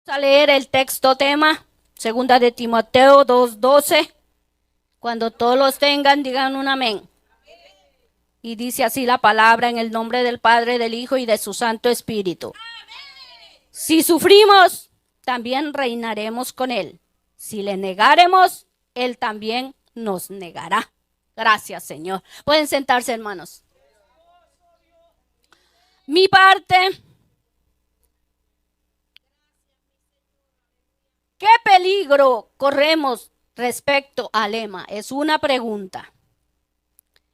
A leer el texto tema, segunda de Timoteo 2:12. Cuando todos los tengan, digan un amén. Y dice así la palabra en el nombre del Padre, del Hijo y de su Santo Espíritu. Si sufrimos, también reinaremos con Él. Si le negaremos, Él también nos negará. Gracias, Señor. Pueden sentarse, hermanos. Mi parte. ¿Qué peligro corremos respecto al lema? Es una pregunta.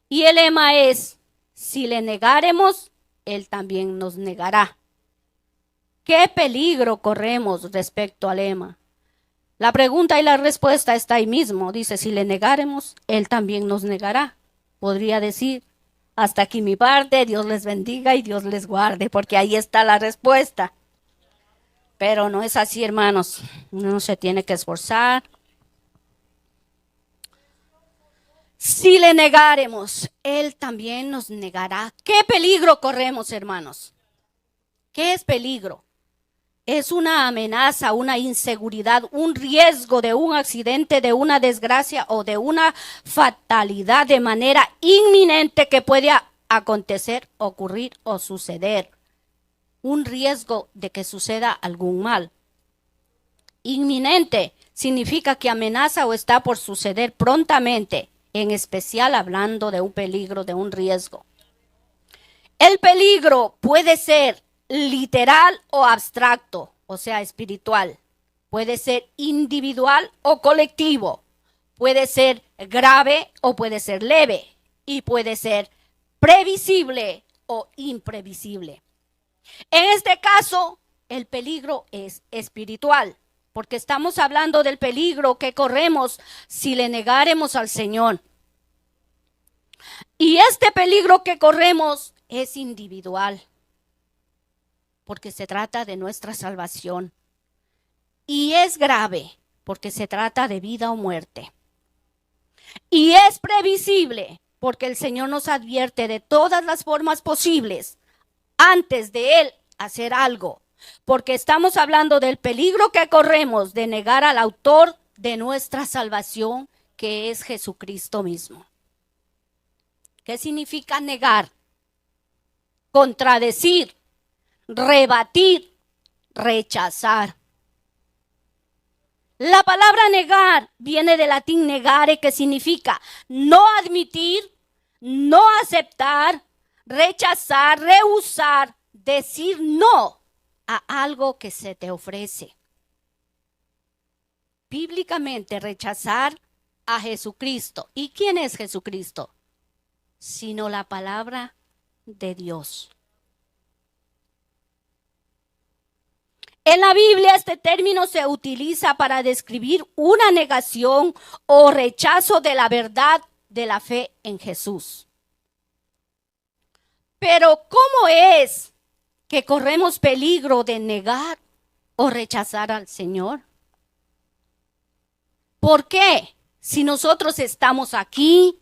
Y el lema es, si le negaremos, Él también nos negará. ¿Qué peligro corremos respecto al lema? La pregunta y la respuesta está ahí mismo. Dice, si le negaremos, Él también nos negará. Podría decir, hasta aquí mi parte, Dios les bendiga y Dios les guarde, porque ahí está la respuesta. Pero no es así, hermanos. Uno se tiene que esforzar. Si le negaremos, Él también nos negará. ¿Qué peligro corremos, hermanos? ¿Qué es peligro? Es una amenaza, una inseguridad, un riesgo de un accidente, de una desgracia o de una fatalidad de manera inminente que puede acontecer, ocurrir o suceder. Un riesgo de que suceda algún mal. Inminente significa que amenaza o está por suceder prontamente, en especial hablando de un peligro, de un riesgo. El peligro puede ser literal o abstracto, o sea, espiritual. Puede ser individual o colectivo. Puede ser grave o puede ser leve. Y puede ser previsible o imprevisible. En este caso, el peligro es espiritual, porque estamos hablando del peligro que corremos si le negaremos al Señor. Y este peligro que corremos es individual, porque se trata de nuestra salvación. Y es grave, porque se trata de vida o muerte. Y es previsible, porque el Señor nos advierte de todas las formas posibles antes de Él hacer algo, porque estamos hablando del peligro que corremos de negar al autor de nuestra salvación, que es Jesucristo mismo. ¿Qué significa negar? Contradecir, rebatir, rechazar. La palabra negar viene del latín negare, que significa no admitir, no aceptar, rechazar, rehusar, decir no a algo que se te ofrece. Bíblicamente, rechazar a Jesucristo. ¿Y quién es Jesucristo? Sino la palabra de Dios. En la Biblia este término se utiliza para describir una negación o rechazo de la verdad de la fe en Jesús. Pero ¿cómo es que corremos peligro de negar o rechazar al Señor? ¿Por qué? Si nosotros estamos aquí,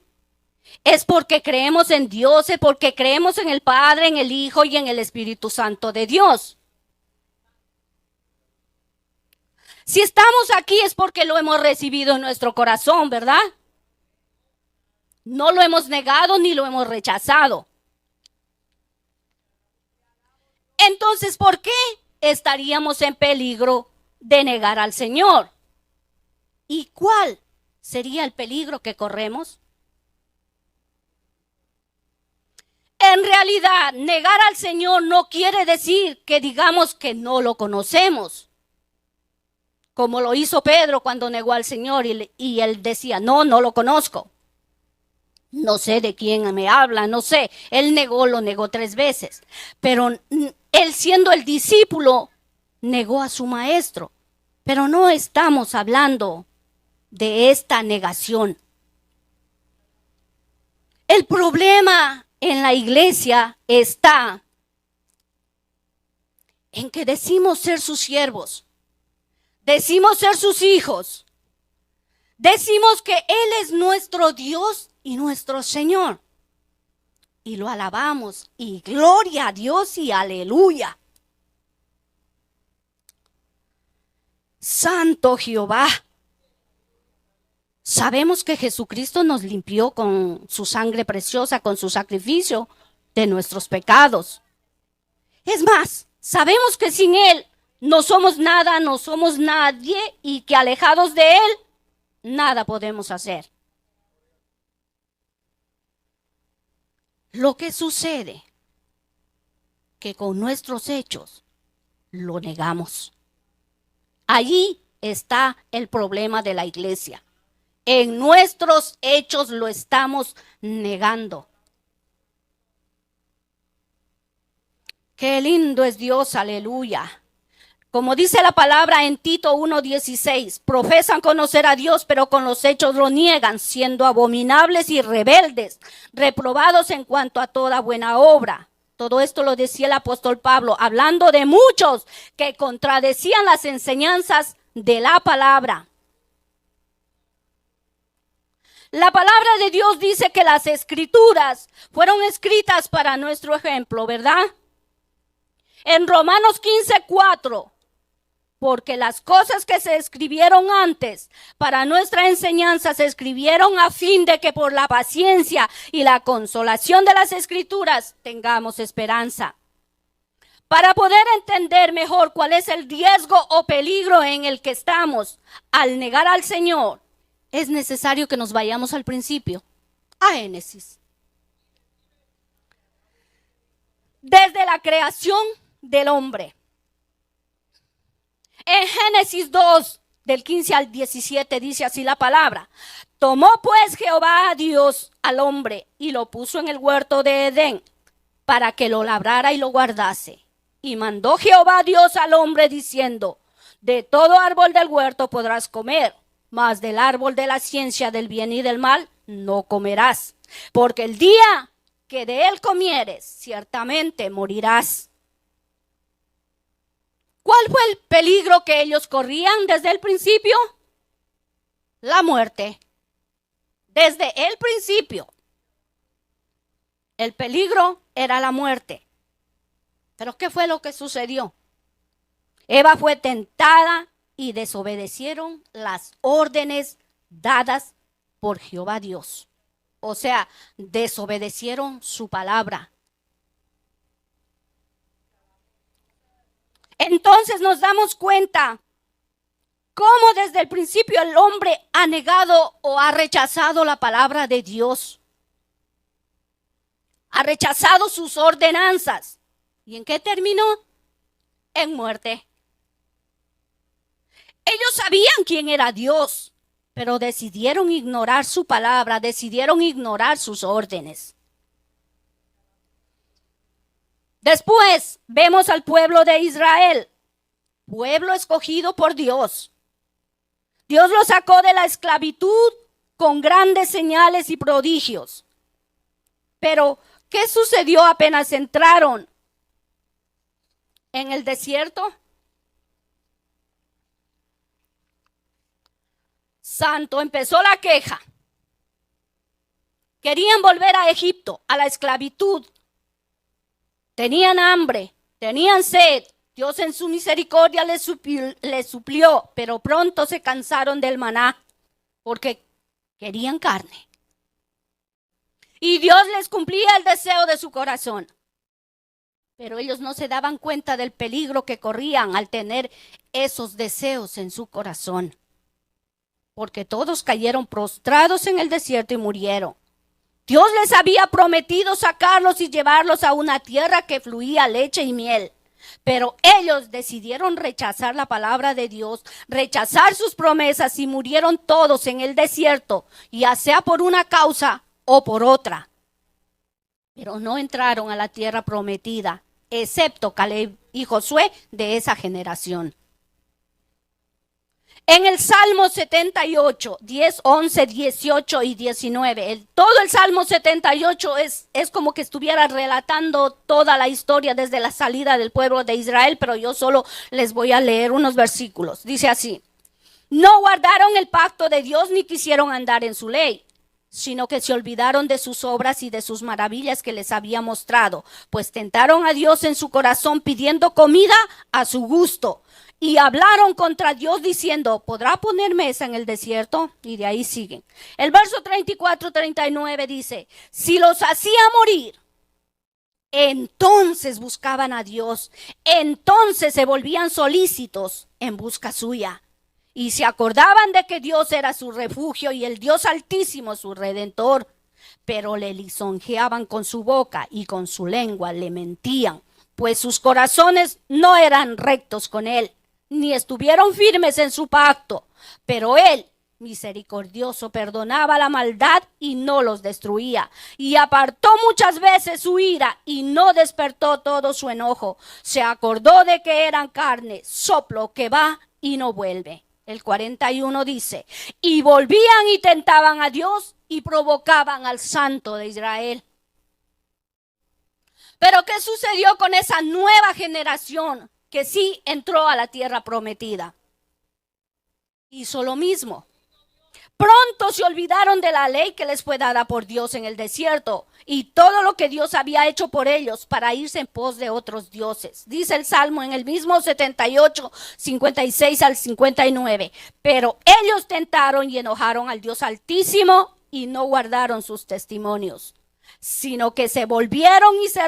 es porque creemos en Dios, es porque creemos en el Padre, en el Hijo y en el Espíritu Santo de Dios. Si estamos aquí es porque lo hemos recibido en nuestro corazón, ¿verdad? No lo hemos negado ni lo hemos rechazado. Entonces, ¿por qué estaríamos en peligro de negar al Señor? ¿Y cuál sería el peligro que corremos? En realidad, negar al Señor no quiere decir que digamos que no lo conocemos, como lo hizo Pedro cuando negó al Señor y él decía, no lo conozco. No sé de quién me habla, no sé. Él lo negó 3 veces. Pero él, siendo el discípulo, negó a su maestro. Pero no estamos hablando de esta negación. El problema en la iglesia está en que decimos ser sus siervos, decimos ser sus hijos, decimos que Él es nuestro Dios y nuestro Señor. Y lo alabamos, y gloria a Dios y aleluya. Santo Jehová. Sabemos que Jesucristo nos limpió con su sangre preciosa, con su sacrificio de nuestros pecados. Es más, sabemos que sin Él no somos nada, no somos nadie y que alejados de Él, nada podemos hacer. Lo que sucede que con nuestros hechos lo negamos. Allí está el problema de la iglesia. En nuestros hechos lo estamos negando. Qué lindo es Dios, aleluya. Como dice la palabra en Tito 1:16, profesan conocer a Dios, pero con los hechos lo niegan, siendo abominables y rebeldes, reprobados en cuanto a toda buena obra. Todo esto lo decía el apóstol Pablo, hablando de muchos que contradecían las enseñanzas de la palabra. La palabra de Dios dice que las escrituras fueron escritas para nuestro ejemplo, ¿verdad? En Romanos 15:4, porque las cosas que se escribieron antes para nuestra enseñanza se escribieron a fin de que por la paciencia y la consolación de las escrituras tengamos esperanza. Para poder entender mejor cuál es el riesgo o peligro en el que estamos al negar al Señor, es necesario que nos vayamos al principio, a Génesis. Desde la creación del hombre. En Génesis 2, del 15 al 17, dice así la palabra. Tomó pues Jehová Dios al hombre y lo puso en el huerto de Edén para que lo labrara y lo guardase. Y mandó Jehová Dios al hombre diciendo, de todo árbol del huerto podrás comer, mas del árbol de la ciencia del bien y del mal no comerás, porque el día que de él comieres, ciertamente morirás. ¿Cuál fue el peligro que ellos corrían desde el principio? La muerte. Desde el principio. El peligro era la muerte. ¿Pero qué fue lo que sucedió? Eva fue tentada y desobedecieron las órdenes dadas por Jehová Dios. O sea, desobedecieron su palabra. Entonces nos damos cuenta cómo desde el principio el hombre ha negado o ha rechazado la palabra de Dios. Ha rechazado sus ordenanzas. ¿Y en qué terminó? En muerte. Ellos sabían quién era Dios, pero decidieron ignorar su palabra, decidieron ignorar sus órdenes. Después vemos al pueblo de Israel, pueblo escogido por Dios. Dios los sacó de la esclavitud con grandes señales y prodigios. Pero, ¿qué sucedió apenas entraron en el desierto? Santo, empezó la queja. Querían volver a Egipto, a la esclavitud. Tenían hambre, tenían sed. Dios en su misericordia les suplió, pero pronto se cansaron del maná porque querían carne. Y Dios les cumplía el deseo de su corazón. Pero ellos no se daban cuenta del peligro que corrían al tener esos deseos en su corazón. Porque todos cayeron prostrados en el desierto y murieron. Dios les había prometido sacarlos y llevarlos a una tierra que fluía leche y miel. Pero ellos decidieron rechazar la palabra de Dios, rechazar sus promesas y murieron todos en el desierto, ya sea por una causa o por otra. Pero no entraron a la tierra prometida, excepto Caleb y Josué de esa generación. En el Salmo 78, 10, 11, 18 y 19, todo el Salmo 78 es como que estuviera relatando toda la historia desde la salida del pueblo de Israel, pero yo solo les voy a leer unos versículos. Dice así: no guardaron el pacto de Dios ni quisieron andar en su ley, sino que se olvidaron de sus obras y de sus maravillas que les había mostrado, pues tentaron a Dios en su corazón pidiendo comida a su gusto y hablaron contra Dios diciendo, ¿podrá poner mesa en el desierto? Y de ahí siguen. El verso 34-39 dice, si los hacía morir, entonces buscaban a Dios, entonces se volvían solícitos en busca suya. Y se acordaban de que Dios era su refugio y el Dios Altísimo su redentor. Pero le lisonjeaban con su boca y con su lengua le mentían, pues sus corazones no eran rectos con él, ni estuvieron firmes en su pacto. Pero él, misericordioso, perdonaba la maldad y no los destruía, y apartó muchas veces su ira y no despertó todo su enojo. Se acordó de que eran carne, soplo que va y no vuelve. El 41 dice, y volvían y tentaban a Dios y provocaban al Santo de Israel. Pero ¿qué sucedió con esa nueva generación que sí entró a la tierra prometida? Hizo lo mismo. Pronto se olvidaron de la ley que les fue dada por Dios en el desierto y todo lo que Dios había hecho por ellos para irse en pos de otros dioses. Dice el Salmo en el mismo 78, 56 al 59. Pero ellos tentaron y enojaron al Dios Altísimo y no guardaron sus testimonios, sino que se volvieron y se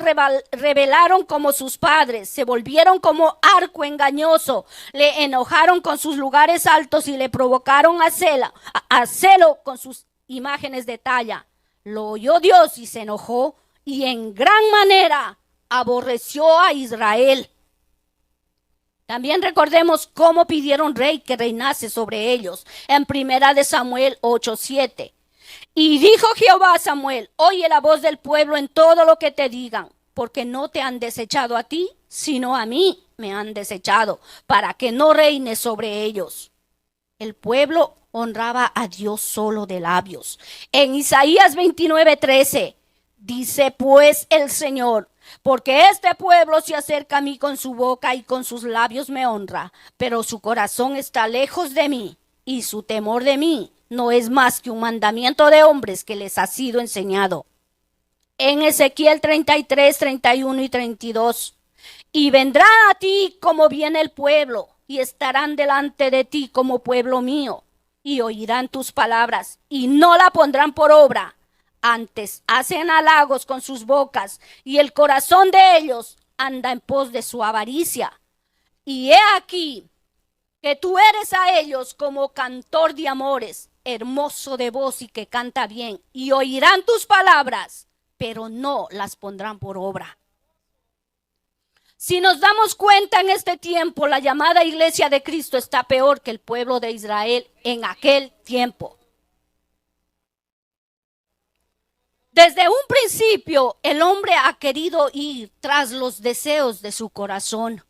rebelaron como sus padres, se volvieron como arco engañoso, le enojaron con sus lugares altos y le provocaron a celo con sus imágenes de talla. Lo oyó Dios y se enojó y en gran manera aborreció a Israel. También recordemos cómo pidieron rey que reinase sobre ellos en 1 Samuel 8:7. Y dijo Jehová a Samuel, oye la voz del pueblo en todo lo que te digan, porque no te han desechado a ti, sino a mí me han desechado, para que no reines sobre ellos. El pueblo honraba a Dios solo de labios. En Isaías 29:13 dice pues el Señor, porque este pueblo se acerca a mí con su boca y con sus labios me honra, pero su corazón está lejos de mí y su temor de mí no es más que un mandamiento de hombres que les ha sido enseñado. En Ezequiel 33:31 y 32. Y vendrán a ti como viene el pueblo, y estarán delante de ti como pueblo mío, y oirán tus palabras, y no la pondrán por obra. Antes hacen halagos con sus bocas, y el corazón de ellos anda en pos de su avaricia. Y he aquí que tú eres a ellos como cantor de amores, hermoso de voz y que canta bien, y oirán tus palabras, pero no las pondrán por obra. Si nos damos cuenta en este tiempo, la llamada iglesia de Cristo está peor que el pueblo de Israel en aquel tiempo. Desde un principio, el hombre ha querido ir tras los deseos de su corazón.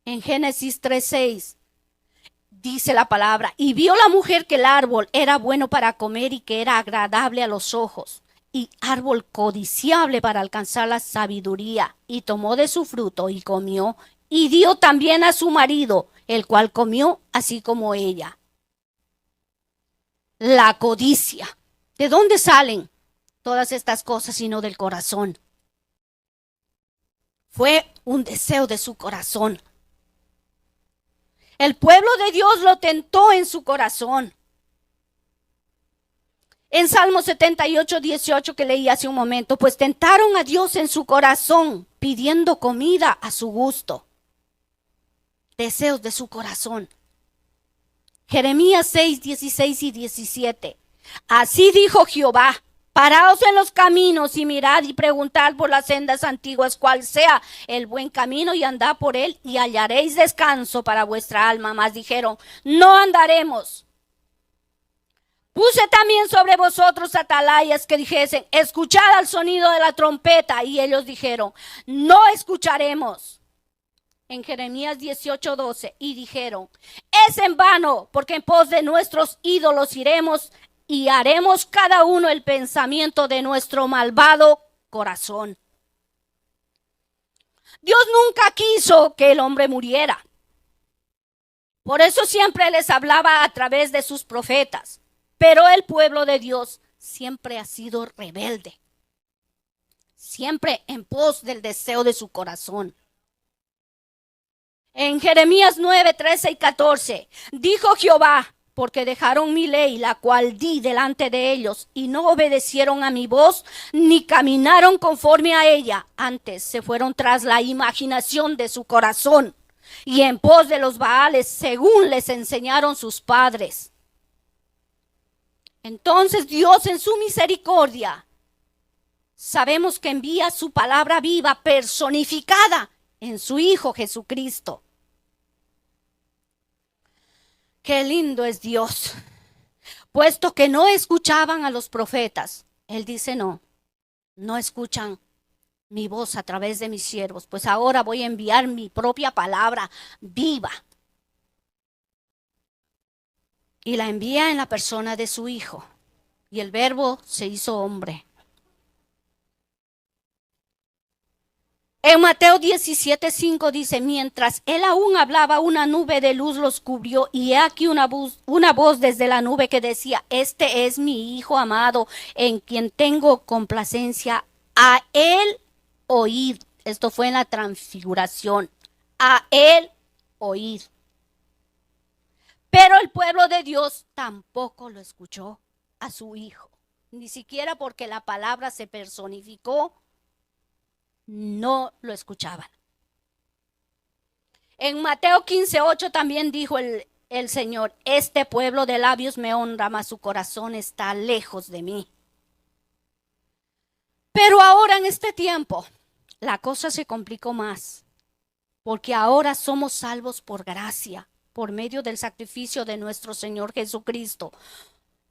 En Génesis 3:6 dice la palabra, y vio la mujer que el árbol era bueno para comer y que era agradable a los ojos, y árbol codiciable para alcanzar la sabiduría, y tomó de su fruto y comió, y dio también a su marido, el cual comió así como ella. La codicia. ¿De dónde salen todas estas cosas sino del corazón? Fue un deseo de su corazón. El pueblo de Dios lo tentó en su corazón. En Salmo 78:18 que leí hace un momento, pues tentaron a Dios en su corazón, pidiendo comida a su gusto. Deseos de su corazón. Jeremías 6:16 y 17. Así dijo Jehová, paraos en los caminos y mirad y preguntad por las sendas antiguas cuál sea el buen camino y andad por él y hallaréis descanso para vuestra alma. Mas dijeron, no andaremos. Puse también sobre vosotros atalayas que dijesen, escuchad al sonido de la trompeta. Y ellos dijeron, no escucharemos. En Jeremías 18:12, y dijeron, es en vano, porque en pos de nuestros ídolos iremos y haremos cada uno el pensamiento de nuestro malvado corazón. Dios nunca quiso que el hombre muriera. Por eso siempre les hablaba a través de sus profetas. Pero el pueblo de Dios siempre ha sido rebelde. Siempre en pos del deseo de su corazón. En Jeremías 9, 13 y 14, dijo Jehová, porque dejaron mi ley, la cual di delante de ellos, y no obedecieron a mi voz, ni caminaron conforme a ella. Antes se fueron tras la imaginación de su corazón, y en pos de los Baales, según les enseñaron sus padres. Entonces Dios en su misericordia, sabemos que envía su palabra viva, personificada en su Hijo Jesucristo. Qué lindo es Dios. Puesto que no escuchaban a los profetas, Él dice no escuchan mi voz a través de mis siervos, pues ahora voy a enviar mi propia palabra viva. Y la envía en la persona de su Hijo. Y el Verbo se hizo hombre. En Mateo 17:5 dice, mientras él aún hablaba, una nube de luz los cubrió, y he aquí una voz desde la nube que decía, este es mi Hijo amado, en quien tengo complacencia, a él oíd. Esto fue en la transfiguración, a él oíd. Pero el pueblo de Dios tampoco lo escuchó a su Hijo, ni siquiera porque la palabra se personificó. No lo escuchaban. En Mateo 15:8 también dijo el Señor, este pueblo de labios me honra, mas su corazón está lejos de mí. Pero ahora en este tiempo, la cosa se complicó más, porque ahora somos salvos por gracia, por medio del sacrificio de nuestro Señor Jesucristo.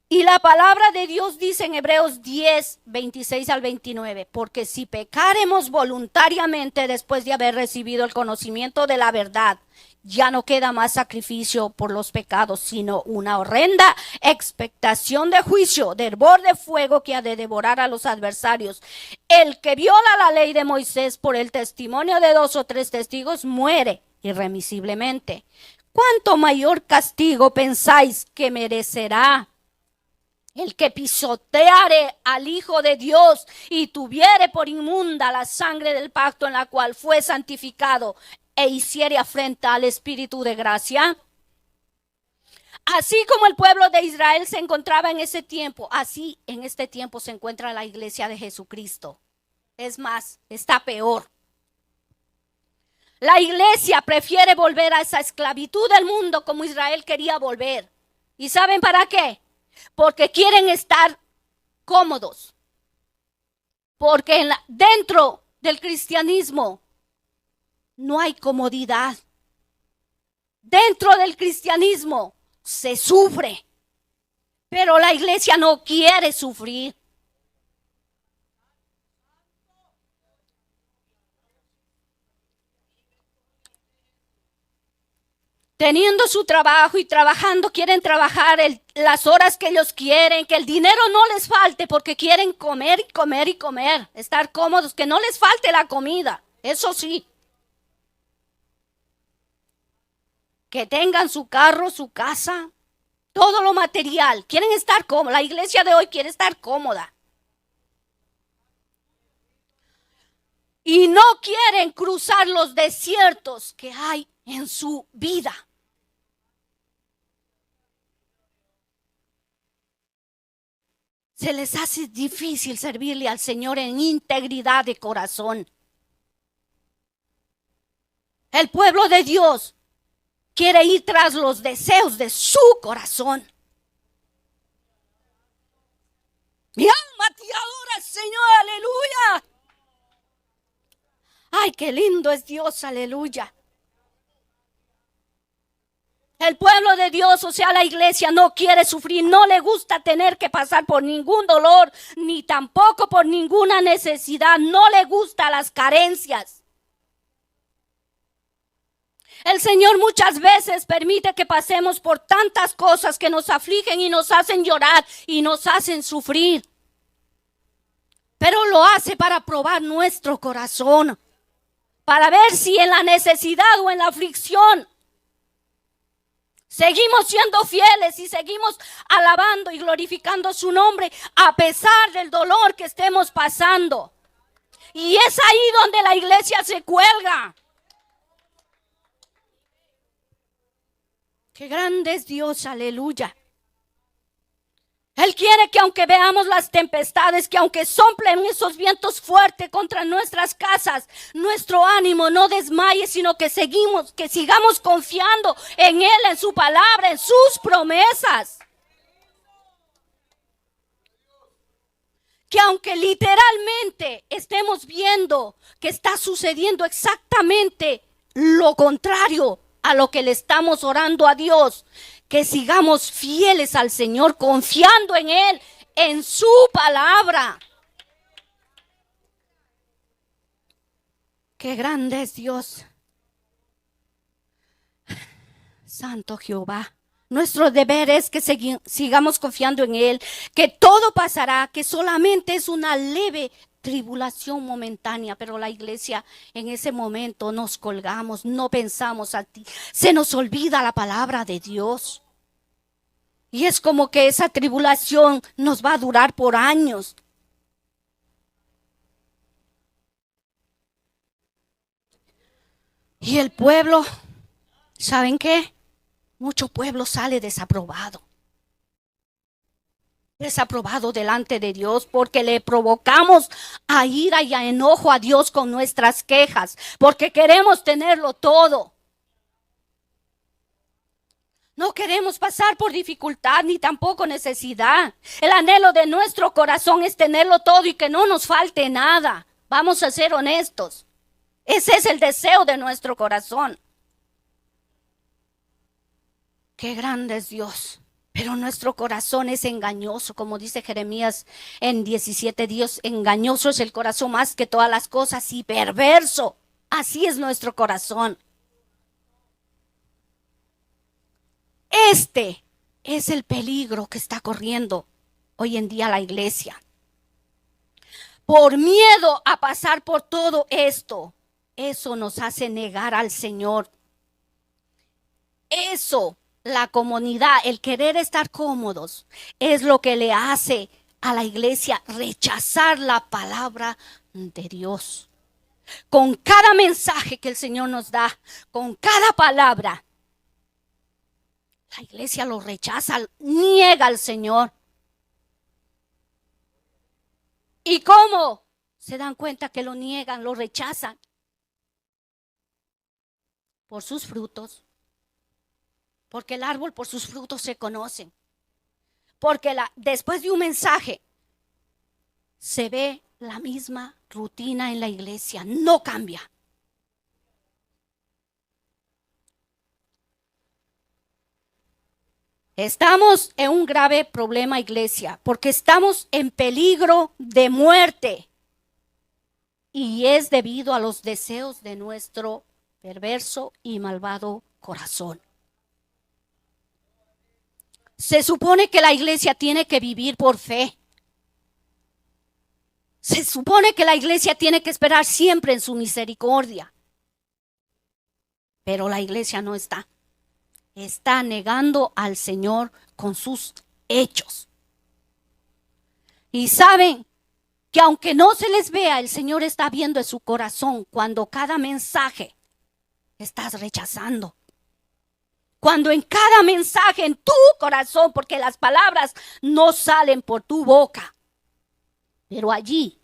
Y la palabra de Dios dice en Hebreos 10, 26 al 29, porque si pecaremos voluntariamente después de haber recibido el conocimiento de la verdad, ya no queda más sacrificio por los pecados, sino una horrenda expectación de juicio, de hervor de fuego que ha de devorar a los adversarios. El que viola la ley de Moisés por el testimonio de 2 o 3 testigos muere irremisiblemente. ¿Cuánto mayor castigo pensáis que merecerá el que pisoteare al Hijo de Dios y tuviere por inmunda la sangre del pacto en la cual fue santificado e hiciere afrenta al Espíritu de gracia? Así como el pueblo de Israel se encontraba en ese tiempo, así en este tiempo se encuentra la iglesia de Jesucristo. Es más, está peor. La iglesia prefiere volver a esa esclavitud del mundo como Israel quería volver. ¿Y saben para qué? Porque quieren estar cómodos. Porque dentro del cristianismo no hay comodidad. Dentro del cristianismo se sufre. Pero la iglesia no quiere sufrir. Teniendo su trabajo y trabajando, quieren trabajar las horas que ellos quieren, que el dinero no les falte porque quieren comer y comer y comer, estar cómodos, que no les falte la comida, eso sí. Que tengan su carro, su casa, todo lo material, quieren estar cómodos. La iglesia de hoy quiere estar cómoda. Y no quieren cruzar los desiertos que hay en su vida. Se les hace difícil servirle al Señor en integridad de corazón. El pueblo de Dios quiere ir tras los deseos de su corazón. Mi alma te adora, Señor, aleluya. Ay, qué lindo es Dios, aleluya. El pueblo de Dios, o sea, la iglesia, no quiere sufrir, no le gusta tener que pasar por ningún dolor, ni tampoco por ninguna necesidad, no le gusta las carencias. El Señor muchas veces permite que pasemos por tantas cosas que nos afligen y nos hacen llorar y nos hacen sufrir. Pero lo hace para probar nuestro corazón, para ver si en la necesidad o en la aflicción seguimos siendo fieles y seguimos alabando y glorificando su nombre a pesar del dolor que estemos pasando. Y es ahí donde la iglesia se cuelga. Qué grande es Dios, aleluya. Él quiere que aunque veamos las tempestades, que aunque soplen esos vientos fuertes contra nuestras casas, nuestro ánimo no desmaye, sino que sigamos confiando en Él, en su palabra, en sus promesas. Que aunque literalmente estemos viendo que está sucediendo exactamente lo contrario a lo que le estamos orando a Dios, que sigamos fieles al Señor, confiando en Él, en su palabra. Qué grande es Dios. Santo Jehová. Nuestro deber es que sigamos confiando en Él, que todo pasará, que solamente es una leve tribulación momentánea, pero la iglesia en ese momento nos colgamos, no pensamos a ti, se nos olvida la palabra de Dios. Y es como que esa tribulación nos va a durar por años. Y el pueblo, ¿saben qué? Mucho pueblo sale desaprobado delante de Dios porque le provocamos a ira y a enojo a Dios con nuestras quejas, porque queremos tenerlo todo. No queremos pasar por dificultad ni tampoco necesidad. El anhelo de nuestro corazón es tenerlo todo y que no nos falte nada. Vamos a ser honestos. Ese es el deseo de nuestro corazón. Qué grande es Dios, pero nuestro corazón es engañoso, como dice Jeremías en 17, Dios engañoso es el corazón más que todas las cosas y perverso. Así es nuestro corazón. Este es el peligro que está corriendo hoy en día la iglesia. Por miedo a pasar por todo esto, eso nos hace negar al Señor. Eso, la comodidad, el querer estar cómodos, es lo que le hace a la iglesia rechazar la palabra de Dios. Con cada mensaje que el Señor nos da, con cada palabra, la iglesia lo rechaza, niega al Señor. ¿Y cómo se dan cuenta que lo niegan, lo rechazan? Por sus frutos. Porque el árbol por sus frutos se conocen. Porque después de un mensaje se ve la misma rutina en la iglesia, no cambia. Estamos en un grave problema, iglesia, porque estamos en peligro de muerte. Y es debido a los deseos de nuestro perverso y malvado corazón. Se supone que la iglesia tiene que vivir por fe. Se supone que la iglesia tiene que esperar siempre en su misericordia. Pero la iglesia no está. Está negando al Señor con sus hechos. Y saben que aunque no se les vea, el Señor está viendo en su corazón cuando cada mensaje estás rechazando. Cuando en cada mensaje en tu corazón, porque las palabras no salen por tu boca, pero allí,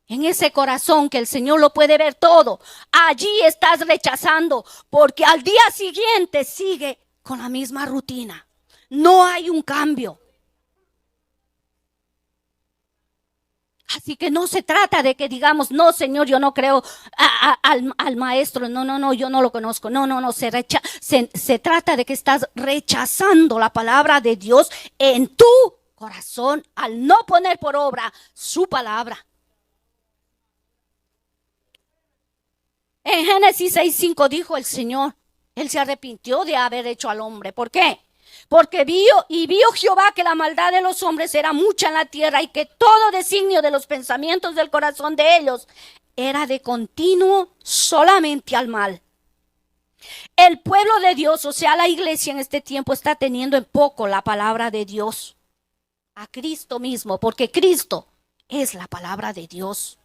en ese corazón que el Señor lo puede ver todo, allí estás rechazando, porque al día siguiente sigue con la misma rutina. No hay un cambio. Así que no se trata de que digamos, no, Señor, yo no creo al maestro, no, yo no lo conozco. No, se trata de que estás rechazando la palabra de Dios en tu corazón al no poner por obra su palabra. En Génesis 6:5 dijo el Señor, Él se arrepintió de haber hecho al hombre. ¿Por qué? Porque vio Jehová que la maldad de los hombres era mucha en la tierra y que todo designio de los pensamientos del corazón de ellos era de continuo solamente al mal. El pueblo de Dios, o sea, la iglesia en este tiempo está teniendo en poco la palabra de Dios, a Cristo mismo, porque Cristo es la palabra de Dios.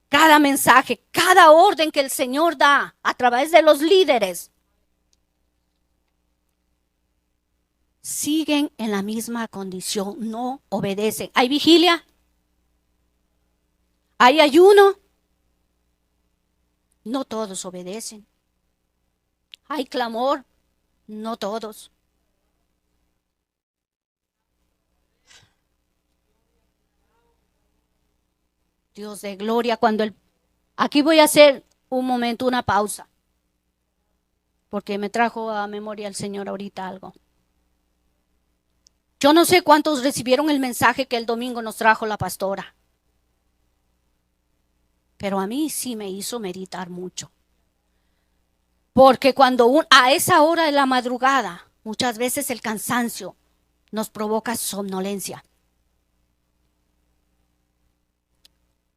Cada mensaje, cada orden que el Señor da a través de los líderes, siguen en la misma condición, no obedecen. ¿Hay vigilia? ¿Hay ayuno? No todos obedecen. ¿Hay clamor? No todos. Dios de gloria, aquí voy a hacer un momento, una pausa, porque me trajo a memoria el Señor ahorita algo. Yo no sé cuántos recibieron el mensaje que el domingo nos trajo la pastora, pero a mí sí me hizo meditar mucho. Porque a esa hora de la madrugada, muchas veces el cansancio nos provoca somnolencia.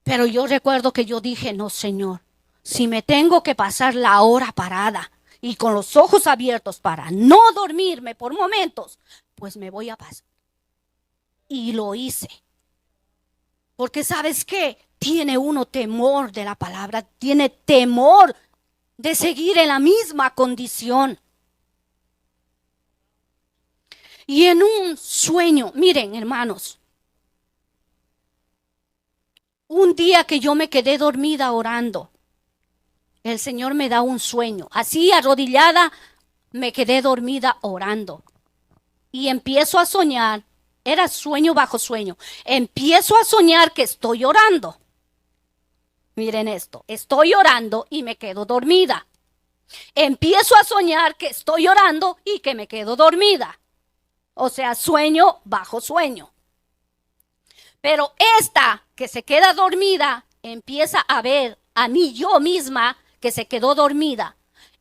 Pero yo recuerdo que yo dije, no, Señor, si me tengo que pasar la hora parada y con los ojos abiertos para no dormirme por momentos, pues me voy a pasar. Y lo hice. Porque ¿sabes qué? Tiene uno temor de la palabra, tiene temor de seguir en la misma condición. Y en un sueño, miren, hermanos, un día que yo me quedé dormida orando, el Señor me da un sueño. Así arrodillada, me quedé dormida orando. Y empiezo a soñar, era sueño bajo sueño. Empiezo a soñar que estoy orando. Miren esto, estoy orando y me quedo dormida. Empiezo a soñar que estoy orando y que me quedo dormida. O sea, sueño bajo sueño. Pero esta que se queda dormida empieza a ver a mí yo misma que se quedó dormida.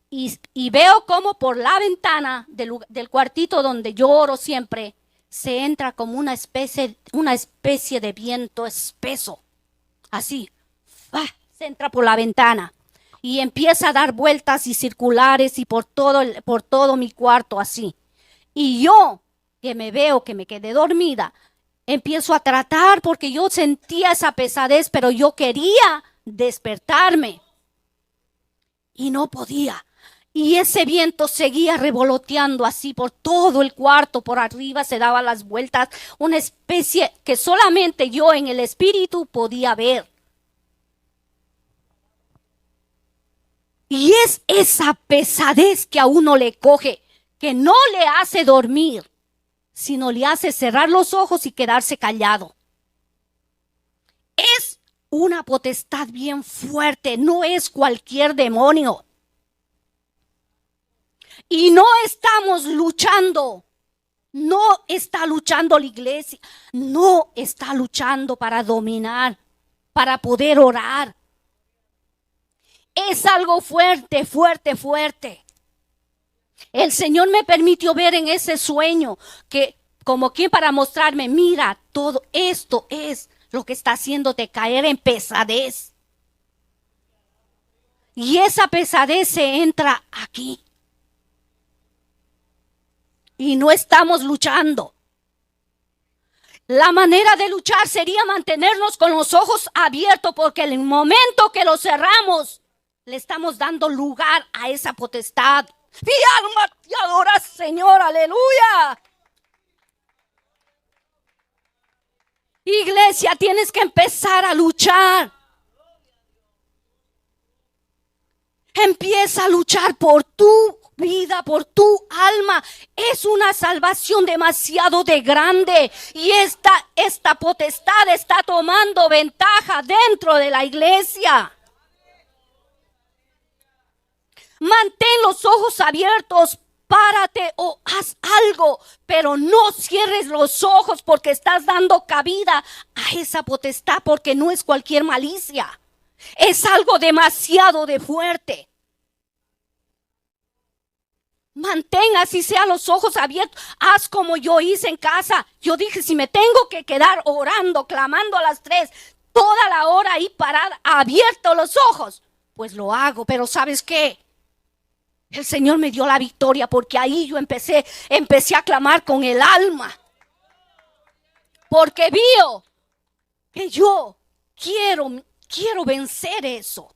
Y veo como por la ventana del cuartito donde yo oro siempre, se entra como una especie de viento espeso. Así, se entra por la ventana y empieza a dar vueltas y circulares y por todo mi cuarto así. Y yo, que me veo que me quedé dormida, empiezo a tratar porque yo sentía esa pesadez, pero yo quería despertarme y no podía. Y ese viento seguía revoloteando así por todo el cuarto, por arriba se daba las vueltas, una especie que solamente yo en el espíritu podía ver. Y es esa pesadez que a uno le coge, que no le hace dormir, sino le hace cerrar los ojos y quedarse callado. Es una potestad bien fuerte, no es cualquier demonio. Y no estamos luchando, no está luchando la iglesia, no está luchando para dominar, para poder orar. Es algo fuerte, fuerte, fuerte. El Señor me permitió ver en ese sueño que como que para mostrarme, mira, todo esto es lo que está haciéndote caer en pesadez. Y esa pesadez se entra aquí. Y no estamos luchando. La manera de luchar sería mantenernos con los ojos abiertos, porque en el momento que los cerramos, le estamos dando lugar a esa potestad. Mi alma te adora, Señor, aleluya. Iglesia, tienes que empezar a luchar. Empieza a luchar por tu vida, por tu alma. Es una salvación demasiado de grande. Y esta potestad está tomando ventaja dentro de la iglesia. Mantén los ojos abiertos, párate o haz algo, pero no cierres los ojos porque estás dando cabida a esa potestad, porque no es cualquier malicia. Es algo demasiado de fuerte. Mantén así sea los ojos abiertos. Haz como yo hice en casa. Yo dije, si me tengo que quedar orando, clamando a las 3, toda la hora ahí parada, abierto los ojos, pues lo hago. Pero ¿sabes qué? El Señor me dio la victoria, porque ahí yo empecé a clamar con el alma. Porque vio que yo quiero vencer eso.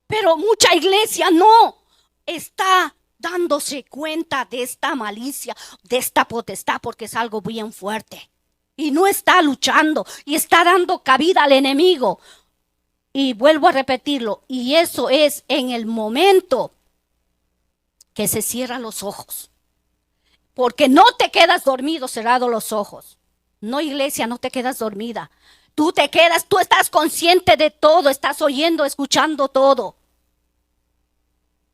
Pero mucha iglesia no está dándose cuenta de esta malicia, de esta potestad, porque es algo bien fuerte. Y no está luchando y está dando cabida al enemigo. Y vuelvo a repetirlo, y eso es en el momento que se cierran los ojos. Porque no te quedas dormido cerrado los ojos. No, iglesia, no te quedas dormida. Tú estás consciente de todo, estás oyendo, escuchando todo.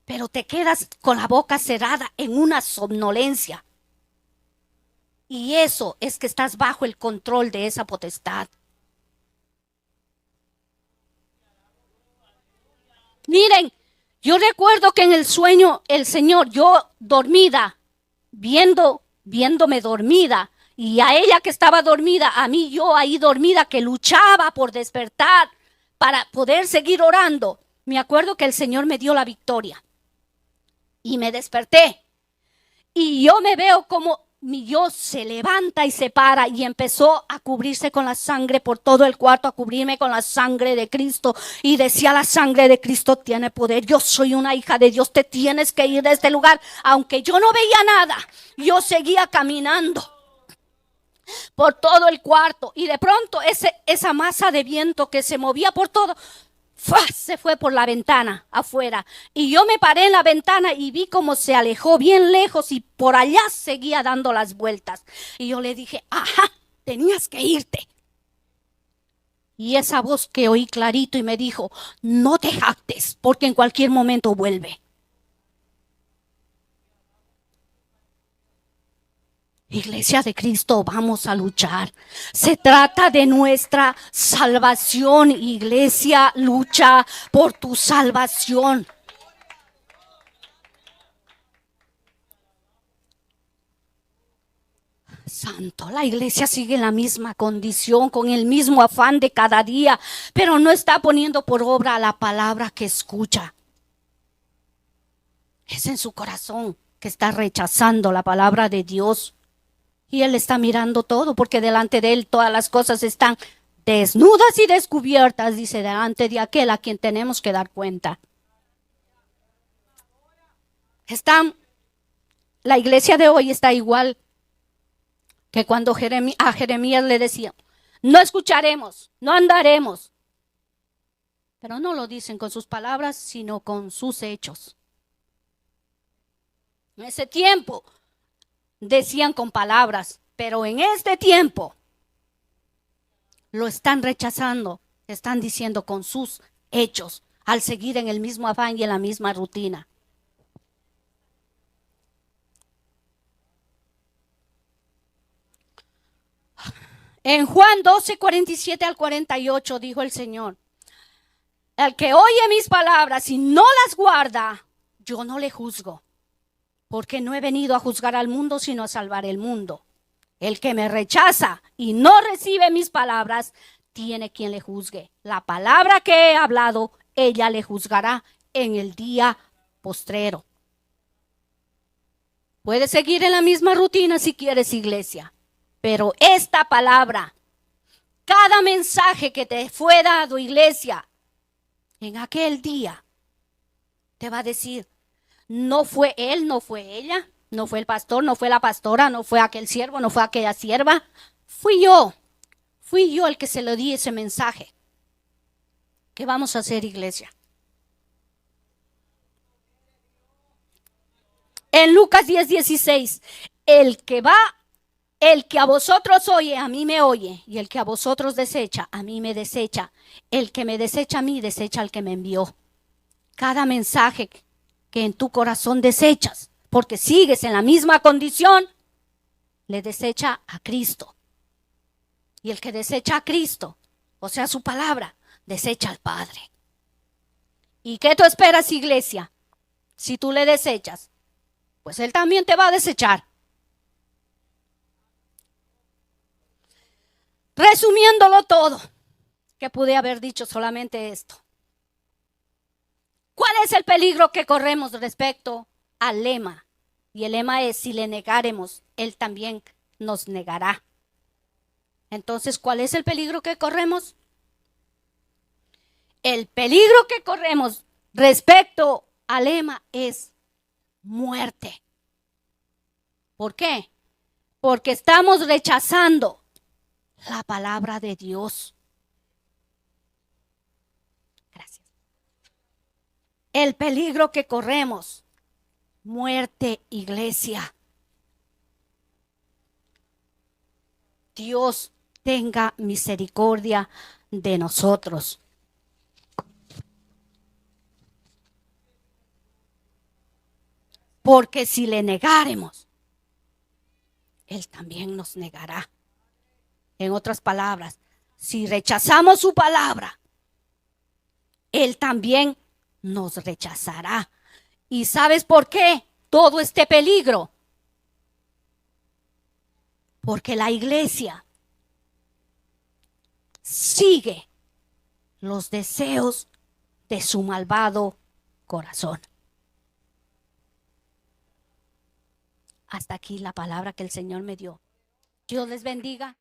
Pero te quedas con la boca cerrada en una somnolencia. Y eso es que estás bajo el control de esa potestad. Miren, yo recuerdo que en el sueño el Señor, yo dormida, viéndome dormida, y a ella que estaba dormida, a mí yo ahí dormida, que luchaba por despertar para poder seguir orando. Me acuerdo que el Señor me dio la victoria y me desperté. Y yo me veo como mi yo se levanta y se para y empezó a cubrirse con la sangre por todo el cuarto, a cubrirme con la sangre de Cristo. Y decía, la sangre de Cristo tiene poder. Yo soy una hija de Dios, te tienes que ir de este lugar. Aunque yo no veía nada, yo seguía caminando por todo el cuarto. Y de pronto esa masa de viento que se movía por todo, se fue por la ventana afuera. Y yo me paré en la ventana y vi cómo se alejó bien lejos y por allá seguía dando las vueltas. Y yo le dije, ajá, tenías que irte. Y esa voz que oí clarito y me dijo, no te jactes, porque en cualquier momento vuelve. Iglesia de Cristo, vamos a luchar. Se trata de nuestra salvación. Iglesia, lucha por tu salvación. Santo, la iglesia sigue en la misma condición, con el mismo afán de cada día, pero no está poniendo por obra la palabra que escucha. Es en su corazón que está rechazando la palabra de Dios. Y Él está mirando todo, porque delante de Él todas las cosas están desnudas y descubiertas, dice, delante de aquel a quien tenemos que dar cuenta. La iglesia de hoy está igual que cuando a Jeremías le decía, no escucharemos, no andaremos. Pero no lo dicen con sus palabras, sino con sus hechos. En ese tiempo decían con palabras, pero en este tiempo lo están rechazando, están diciendo con sus hechos, al seguir en el mismo afán y en la misma rutina. En Juan 12, 47 al 48 dijo el Señor, el que oye mis palabras y no las guarda, yo no le juzgo, porque no he venido a juzgar al mundo, sino a salvar el mundo. El que me rechaza y no recibe mis palabras, tiene quien le juzgue. La palabra que he hablado, ella le juzgará en el día postrero. Puedes seguir en la misma rutina si quieres, iglesia, pero esta palabra, cada mensaje que te fue dado, iglesia, en aquel día, te va a decir, no fue él, no fue ella, no fue el pastor, no fue la pastora, no fue aquel siervo, no fue aquella sierva. Fui yo el que se le di ese mensaje. ¿Qué vamos a hacer, iglesia? En Lucas 10:16, el que a vosotros oye, a mí me oye, y el que a vosotros desecha, a mí me desecha. El que me desecha a mí, desecha al que me envió. Cada mensaje que en tu corazón desechas, porque sigues en la misma condición, le desecha a Cristo. Y el que desecha a Cristo, o sea, su palabra, desecha al Padre. ¿Y qué tú esperas, iglesia? Si tú le desechas, pues Él también te va a desechar. Resumiéndolo todo, que pude haber dicho solamente esto. ¿Cuál es el peligro que corremos respecto al lema? Y el lema es, si le negáremos, Él también nos negará. Entonces, ¿cuál es el peligro que corremos? El peligro que corremos respecto al lema es muerte. ¿Por qué? Porque estamos rechazando la palabra de Dios. Gracias. El peligro que corremos, muerte, iglesia. Dios tenga misericordia de nosotros. Porque si le negáremos, Él también nos negará. En otras palabras, si rechazamos su palabra, Él también nos rechazará. ¿Y sabes por qué todo este peligro? Porque la iglesia sigue los deseos de su malvado corazón. Hasta aquí la palabra que el Señor me dio. Dios les bendiga.